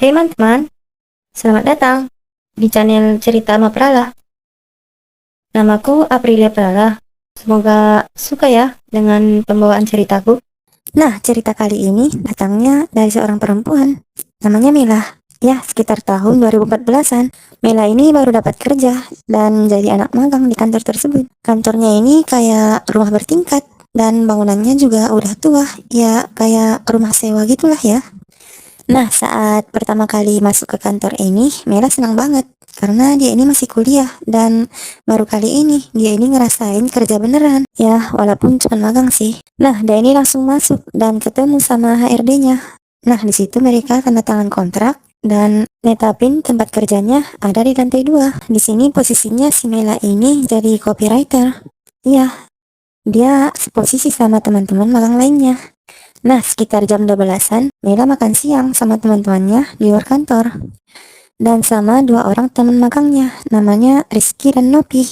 Teman-teman, selamat datang di channel Cerita Ama Prala. Namaku Aprilia Prala. Semoga suka ya dengan pembawaan ceritaku. Nah, cerita kali ini datangnya dari seorang perempuan. Namanya Mela. Ya, sekitar tahun 2014-an. Mela ini baru dapat kerja dan jadi anak magang di kantor tersebut. Kantornya ini kayak rumah bertingkat dan bangunannya juga udah tua. Ya, kayak rumah sewa gitulah ya. Nah, saat pertama kali masuk ke kantor ini, Mela senang banget karena dia ini masih kuliah dan baru kali ini dia ini ngerasain kerja beneran. Ya, walaupun cuma magang sih. Nah, dia ini langsung masuk dan ketemu sama HRD-nya. Nah, di situ mereka tanda tangan kontrak dan netapin tempat kerjanya ada di lantai 2. Di sini posisinya si Mela ini jadi copywriter. Iya, dia seposisi sama teman-teman magang lainnya. Nah, sekitar jam 12-an, Mela makan siang sama teman-temannya di luar kantor. Dan sama dua orang teman magangnya, namanya Rizky dan Nopi.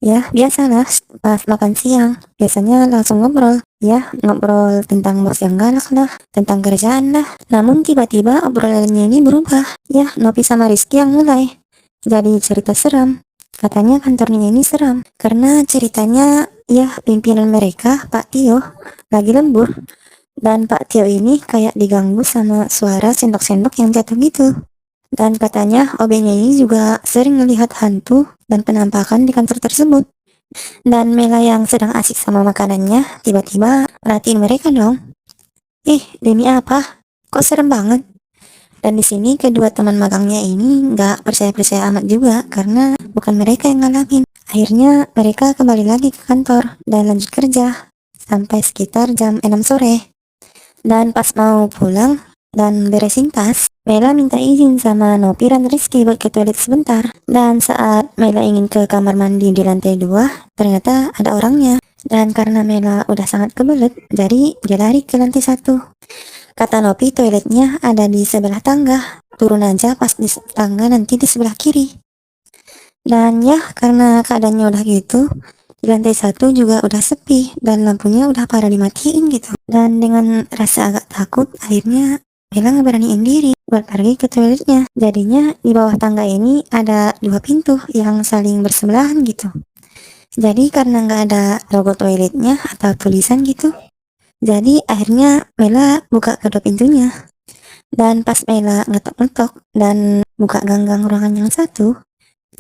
Ya, biasalah pas makan siang, biasanya langsung ngobrol. Ya, ngobrol tentang bos yang galak lah, tentang kerjaan lah. Namun tiba-tiba obrolannya ini berubah. Ya, Nopi sama Rizky yang mulai. Jadi cerita seram. Katanya kantornya ini seram, karena ceritanya, ya pimpinan mereka, Pak Tio, lagi lembur. Dan Pak Tio ini kayak diganggu sama suara sendok-sendok yang jatuh gitu. Dan katanya OB-nya ini juga sering melihat hantu dan penampakan di kantor tersebut. Dan Mela yang sedang asik sama makanannya tiba-tiba perhatiin mereka dong. Demi apa? Kok serem banget? Dan di sini kedua teman magangnya ini nggak percaya-percaya amat juga karena bukan mereka yang ngalamin. Akhirnya mereka kembali lagi ke kantor dan lanjut kerja sampai sekitar jam 6 sore. Dan pas mau pulang dan beresin tas, Mela minta izin sama Nopi dan Rizky buat ke toilet sebentar. Dan saat Mela ingin ke kamar mandi di lantai 2, ternyata ada orangnya. Dan karena Mela udah sangat kebelet, jadi dia lari ke lantai 1. Kata Nopi toiletnya ada di sebelah tangga. Turun aja pas di tangga nanti di sebelah kiri. Dan ya karena keadaannya udah gitu, di lantai 1 juga udah sepi dan lampunya udah pada dimatiin gitu. Dan dengan rasa agak takut, akhirnya Bella ngeberaniin diri buat pergi ke toiletnya. Jadinya di bawah tangga ini ada dua pintu yang saling bersebelahan gitu. Jadi karena nggak ada logo toiletnya atau tulisan gitu, jadi akhirnya Bella buka kedua pintunya. Dan pas Bella ngetok-ngetok dan buka ganggang ruangan yang satu,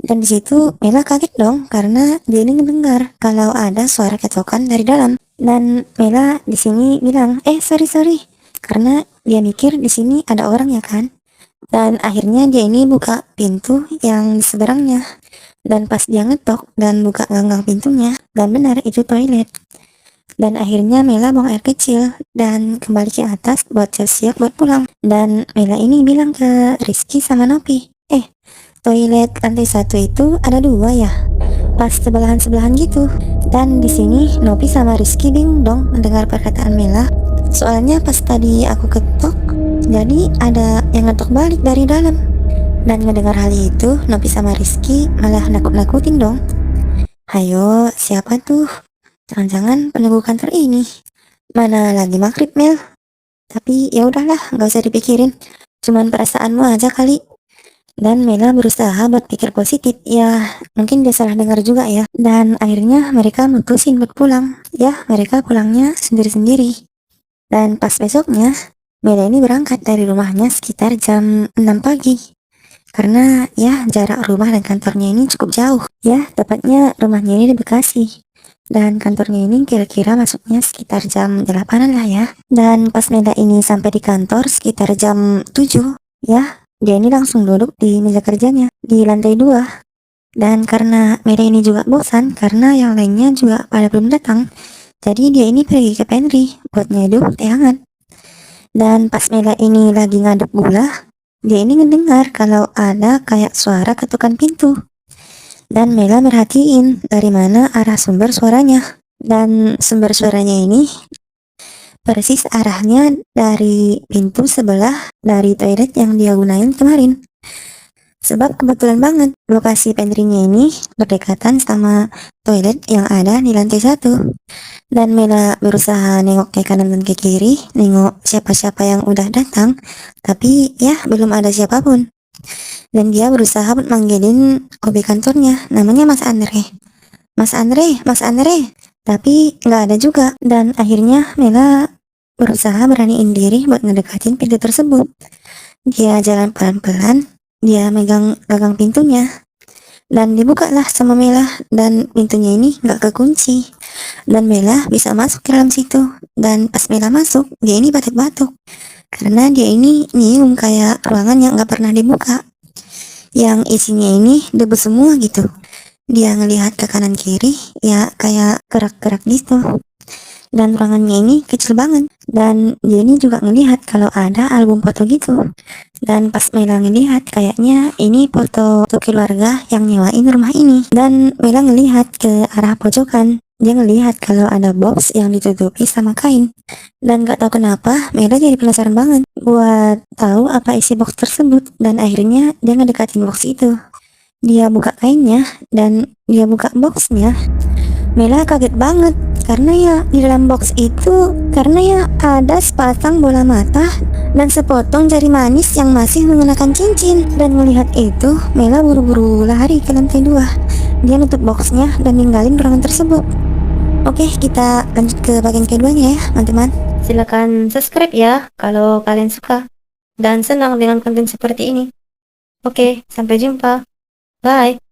dan di situ Mela kaget dong karena dia ini mendengar kalau ada suara ketokan dari dalam. Dan Mela di sini bilang, sorry, karena dia mikir di sini ada orang ya kan. Dan akhirnya dia ini buka pintu yang di seberangnya. Dan pas dia ngetok dan buka ganggang pintunya, dan benar itu toilet. Dan akhirnya Mela buang air kecil dan kembali ke atas buat siap-siap buat pulang. Dan Mela ini bilang ke Rizky sama Nopi, toilet lantai 1 itu ada dua ya, pas sebelahan-sebelahan gitu. Dan di sini Nopi sama Rizky bingung dong mendengar perkataan Mela. Soalnya pas tadi aku ketok, jadi ada yang ngetok balik dari dalam. Dan ngedengar hal itu, Nopi sama Rizky malah nakut-nakutin dong. Hayo, siapa tuh? Jangan-jangan penunggu kantor ini. Mana lagi maghrib, Mel? Tapi ya udahlah, nggak usah dipikirin. Cuman perasaanmu aja kali. Dan Mela berusaha buat pikir positif. Ya, mungkin dia salah dengar juga ya. Dan akhirnya mereka mutusin buat pulang. Ya, mereka pulangnya sendiri-sendiri. Dan pas besoknya, Mela ini berangkat dari rumahnya sekitar jam 6 pagi. Karena ya jarak rumah dan kantornya ini cukup jauh. Ya, tepatnya rumahnya ini di Bekasi. Dan kantornya ini kira-kira masuknya sekitar jam 8-an lah ya. Dan pas Mela ini sampai di kantor sekitar jam 7, ya, dia ini langsung duduk di meja kerjanya di lantai 2. Dan karena Mela ini juga bosan karena yang lainnya juga pada belum datang, jadi dia ini pergi ke pantry buat nyeduh teh hangat. Dan pas Mela ini lagi ngadep gula, dia ini ngedengar kalau ada kayak suara ketukan pintu. Dan Mela merhatiin dari mana arah sumber suaranya. Dan sumber suaranya ini persis arahnya dari pintu sebelah dari toilet yang dia gunain kemarin. Sebab kebetulan banget lokasi pantry-nya ini berdekatan sama toilet yang ada di lantai 1. Dan Mela berusaha nengok ke kanan dan ke kiri, nengok siapa-siapa yang udah datang, tapi ya belum ada siapapun. Dan dia berusaha buat manggilin OB kantornya, namanya Mas Andre. Mas Andre, Mas Andre, tapi nggak ada juga. Dan akhirnya Mela berusaha beraniin diri buat ngedekatin pintu tersebut. Dia jalan pelan-pelan, dia megang gagang pintunya, dan dibukalah sama Mela, dan pintunya ini nggak kekunci. Dan Mela bisa masuk ke dalam situ. Dan pas Mela masuk, dia ini batuk-batuk. Karena dia ini nyium kayak ruangan yang nggak pernah dibuka. Yang isinya ini debu semua gitu. Dia ngelihat ke kanan kiri, ya kayak gerak-gerak gitu. Dan ruangannya ini kecil banget. Dan dia ini juga ngelihat kalau ada album foto gitu. Dan pas Mela ngelihat, kayaknya ini foto keluarga yang nyewain rumah ini. Dan Mela ngelihat ke arah pojokan. Dia ngelihat kalau ada box yang ditutupi sama kain. Dan gak tahu kenapa Mela jadi penasaran banget buat tahu apa isi box tersebut. Dan akhirnya dia ngedekatin box itu. Dia buka kainnya dan dia buka boxnya. Mela kaget banget karena ya di dalam box itu ada sepasang bola mata dan sepotong jari manis yang masih menggunakan cincin. Dan melihat itu, Mela buru-buru lari ke lantai 2. Dia nutup boxnya dan ninggalin ruangan tersebut. Oke, kita lanjut ke bagian keduanya ya, teman-teman. Silakan subscribe ya kalau kalian suka dan senang dengan konten seperti ini. Oke, sampai jumpa. Bye.